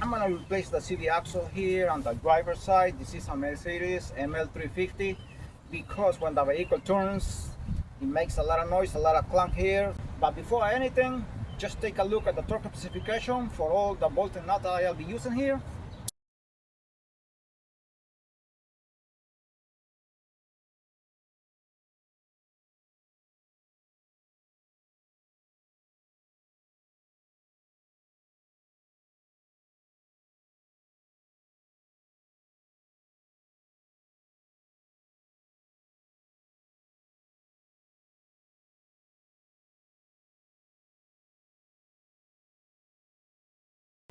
I'm gonna replace the CV axle here on the driver's side. This is a Mercedes ML350 because when the vehicle turns, it makes a lot of noise, a lot of clunk here. But before anything, just take a look at the torque specification for all the bolt and nut I'll be using here.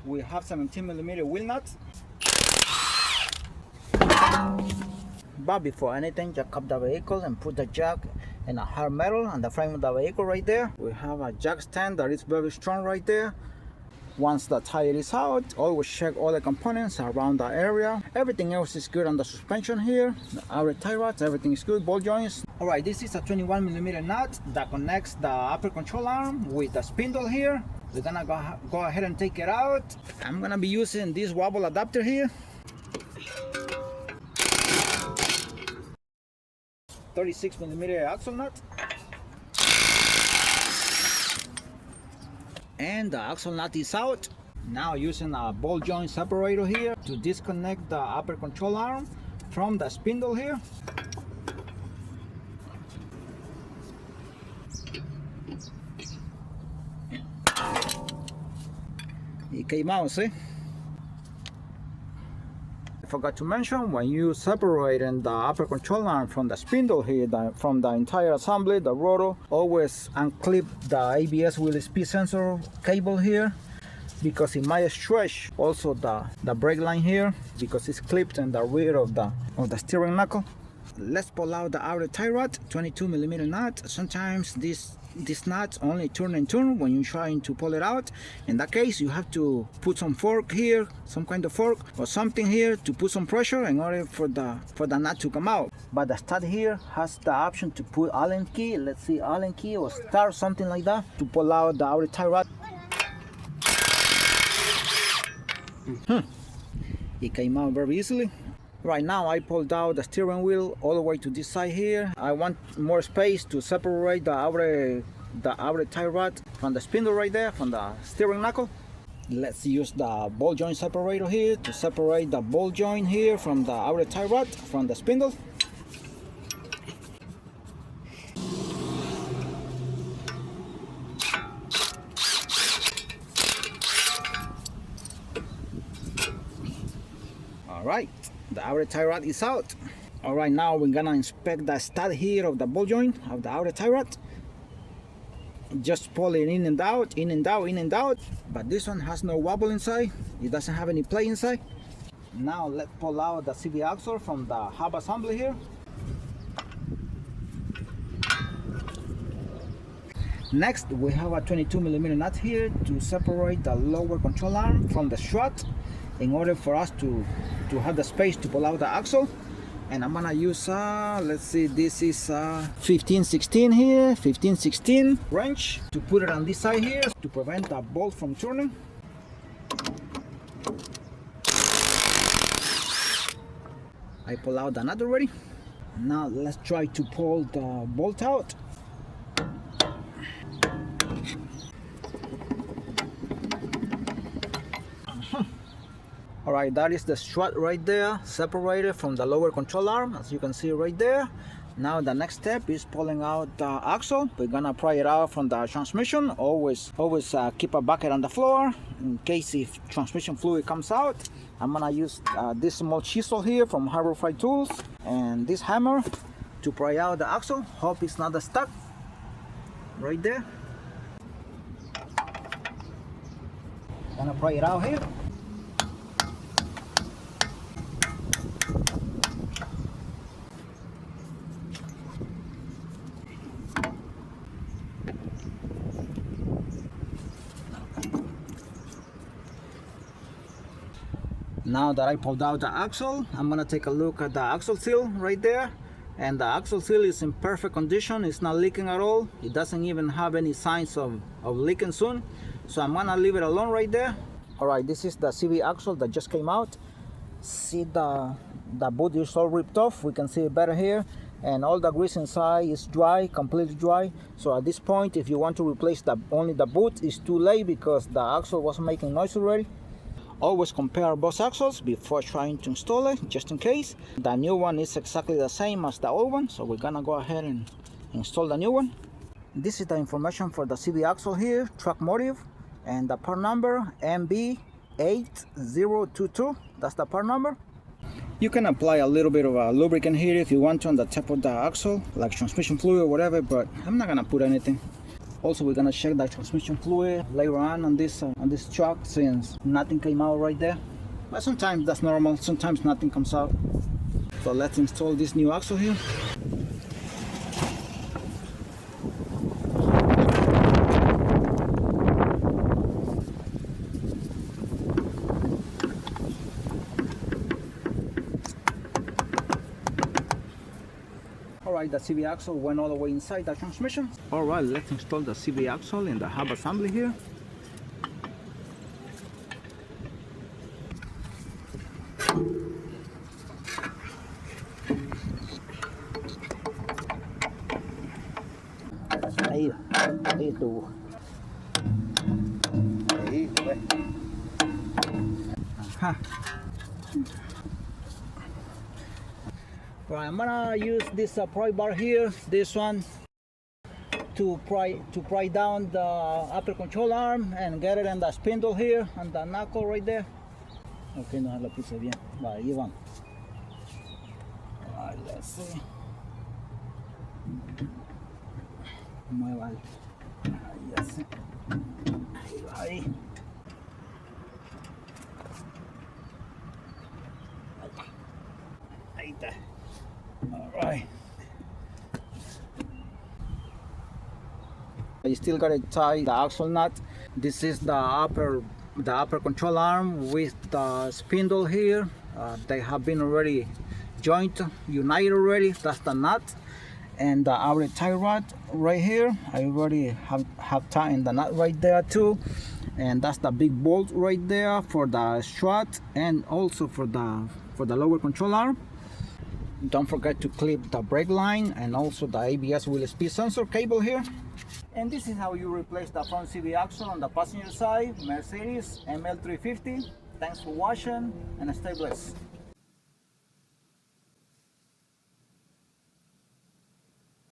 We have 17mm wheel nuts. But before anything, jack up the vehicle and put the jack in a hard metal on the frame of the vehicle right there. We have a jack stand that is very strong right there. Once the tire is out, always check all the components around the area. Everything else is good on the suspension here. The outer tie rods, everything is good, ball joints. Alright, this is a 21mm nut that connects the upper control arm with the spindle here. We're gonna go ahead and take it out. I'm gonna be using this wobble adapter here. 36mm axle nut. And the axle nut is out. Now using a ball joint separator here to disconnect the upper control arm from the spindle here. It came out, see? I forgot to mention, when you separating the upper control arm from the spindle here, from the entire assembly, the rotor, always unclip the ABS wheel speed sensor cable here, because it might stretch also the brake line here, because it's clipped in the rear of the steering knuckle. Let's pull out the outer tie rod, 22mm nut. Sometimes these nuts only turn and turn when you're trying to pull it out. In that case, you have to put some fork here, some kind of fork or something here to put some pressure in order for the nut to come out. But the stud here has the option to put Allen key, let's see, Allen key or star, something like that, to pull out the outer tie rod. It came out very easily. Right now I pulled out the steering wheel all the way to this side here. I want more space to separate the outer tie rod from the spindle right there, from the steering knuckle. Let's use the ball joint separator here to separate the ball joint here from the outer tie rod from the spindle. Alright, the outer tie rod is out. Alright, now we're gonna inspect the stud here of the ball joint of the outer tie rod. Just pull it in and out, in and out, in and out. But this one has no wobble inside. It doesn't have any play inside. Now let's pull out the CV axle from the hub assembly here. Next, we have a 22mm nut here to separate the lower control arm from the strut in order for us to have the space to pull out the axle. And I'm gonna use let's see, this is 15-16 here, 15-16 wrench to put it on this side here to prevent the bolt from turning. I pull out the nut already. Now let's try to pull the bolt out. Alright, that is the strut right there, separated from the lower control arm, as you can see right there. Now the next step is pulling out the axle. We're gonna pry it out from the transmission. Always keep a bucket on the floor in case if transmission fluid comes out. I'm gonna use this small chisel here from Harbor Freight Tools and this hammer to pry out the axle. Hope it's not stuck right there. Gonna pry it out here. Now that I pulled out the axle, I'm gonna take a look at the axle seal right there. And the axle seal is in perfect condition. It's not leaking at all. It doesn't even have any signs of leaking soon. So I'm gonna leave it alone right there. Alright, this is the CV axle that just came out. See the boot is all ripped off. We can see it better here, and all the grease inside is dry, completely dry. So at this point, if you want to replace only the boot, it's too late because the axle was making noise already. Always compare both axles before trying to install it, just in case. The new one is exactly the same as the old one, so we're gonna go ahead and install the new one. This is the information for the CV axle here, track motive, and the part number MB8022. That's the part number. You can apply a little bit of a lubricant here if you want to on the top of the axle, like transmission fluid or whatever, but I'm not gonna put anything. Also, we're gonna check the transmission fluid later on this truck, since nothing came out right there. But sometimes that's normal, sometimes nothing comes out. So let's install this new axle here. Alright, the CV axle went all the way inside the transmission. Alright, let's install the CV axle in the hub assembly here. Ahí estuvo. Ahí fue. Ajá. Right, I'm gonna use this pry bar here, this one, to pry down the upper control arm and get it in the spindle here and the knuckle right there. Okay, no lo puse bien. Vale, ahí vamos. Alright, let's see. Mueva. Ahí ya sé. Ahí va, ahí. Ahí está. Alright. I still gotta tie the axle nut. This is the upper control arm with the spindle here. They have been already united already. That's the nut. And the outer tie rod right here, I already have tied the nut right there too. And that's the big bolt right there for the strut and also for the lower control arm. Don't forget to clip the brake line and also the ABS wheel speed sensor cable here. And this is how you replace the front CV axle on the passenger side, Mercedes ML350. Thanks for watching and stay blessed.